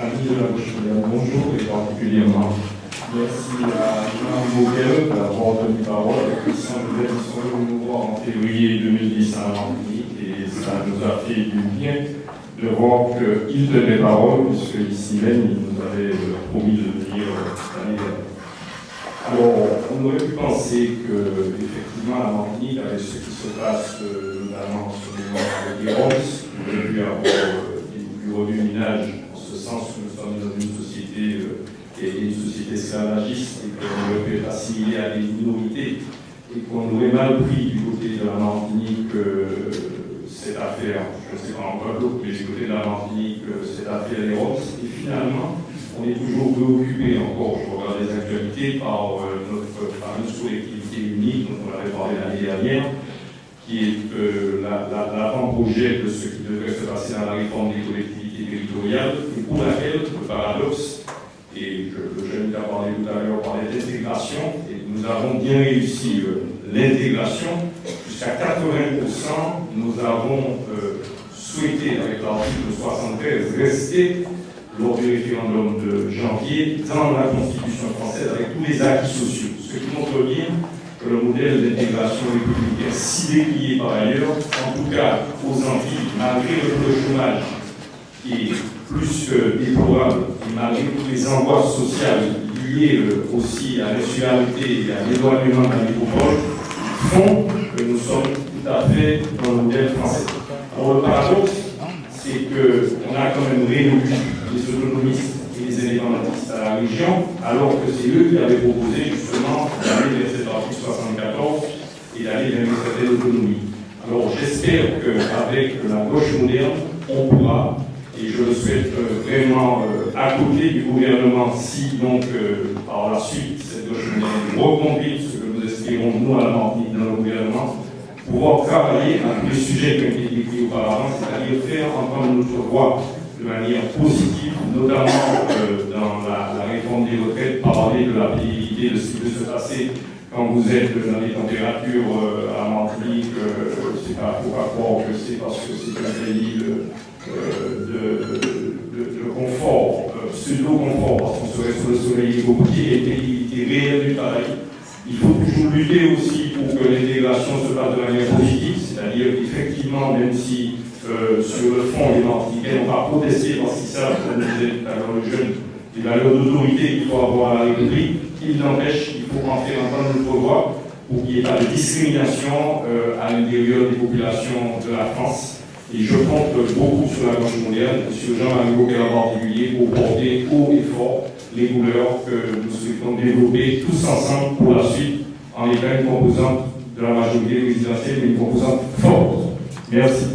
amis de la gauche moderne, bonjour, et particulièrement merci à Jean Mauguel d'avoir donné parole. Christian Joseph sont venus nous voir en février 2010 à Martinique et ça nous a fait du bien de voir qu'il tenait parole, puisque ici même il nous avait promis de venir l'année dernière. Alors, on aurait pu penser que, effectivement, à Martinique, avec ce qui se passe notamment en ce moment avec les Roms, il aurait pu avoir du remue-ménage, en ce sens que nous sommes dans une société qui est une société esclavagiste et qu'on aurait pu être assimilé à des minorités et qu'on aurait mal pris du côté de la Martinique cette affaire, je ne sais pas en Guadeloupe, mais du côté de la Martinique, cette affaire des Roms. Et finalement, on est toujours préoccupé encore, je regarde les actualités, par notre fameuse collectivité unique dont on avait parlé l'année dernière, qui est l'avant-projet de ce qui devrait se passer dans la réforme des collectivités territoriales, et pour laquelle le paradoxe, et le jeune qui a parlé tout à l'heure parlait d'intégration, et nous avons bien réussi l'intégration, jusqu'à 80%, nous avons souhaité, avec l'article 73, rester lors du référendum de janvier dans la Constitution française avec tous les acquis sociaux. Ce qui montre bien que le modèle d'intégration républicaine, si décrié par ailleurs, en tout cas aux Antilles, malgré le taux de chômage qui est plus que déplorable, et malgré toutes les angoisses sociales liées aussi à l'insularité et à l'éloignement de la métropole, font que nous sommes tout à fait dans le modèle français. Alors le paradoxe, c'est qu'on a quand même réduit les autonomistes et les indépendantistes à la région, alors que c'est eux qui avaient proposé justement d'aller vers cet article 74 et d'aller vers une certaine autonomie. Alors j'espère qu'avec la gauche moderne, on pourra, et je le souhaite vraiment à côté du gouvernement, si donc par la suite cette gauche moderne reconduit ce que nous espérons nous à la Martinique dans le gouvernement, pouvoir travailler à tous les sujets qui ont été décrits auparavant, c'est-à-dire faire entendre notre voix de manière positive, notamment dans la réforme des retraites, parler de la pénibilité, de ce qui peut se passer quand vous êtes dans des températures à Martinique, c'est pas pour croire que c'est parce que c'est un pays de confort, pseudo-confort, parce qu'on serait sur le soleil et au pied, et pénibilité réelle du travail. Il faut toujours lutter aussi pour que l'intégration se passe de manière positive, c'est-à-dire qu'effectivement, même si sur le fond, les Martiniquais n'ont pas protesté parce qu'ils savent, comme disait tout à l'heure le jeune, les valeurs d'autorité qu'il faut avoir à la République, il n'empêche qu'il faut en faire entendre notre voix pour qu'il n'y ait pas de discrimination à l'intérieur des populations de la France. Et je compte beaucoup sur la gauche moderne, sur Jean-Marie Mauguel en particulier, pour porter haut et fort les couleurs que nous souhaitons développer tous ensemble pour la suite, en étant une composante de la majorité présidentielle, mais une composante forte. Merci.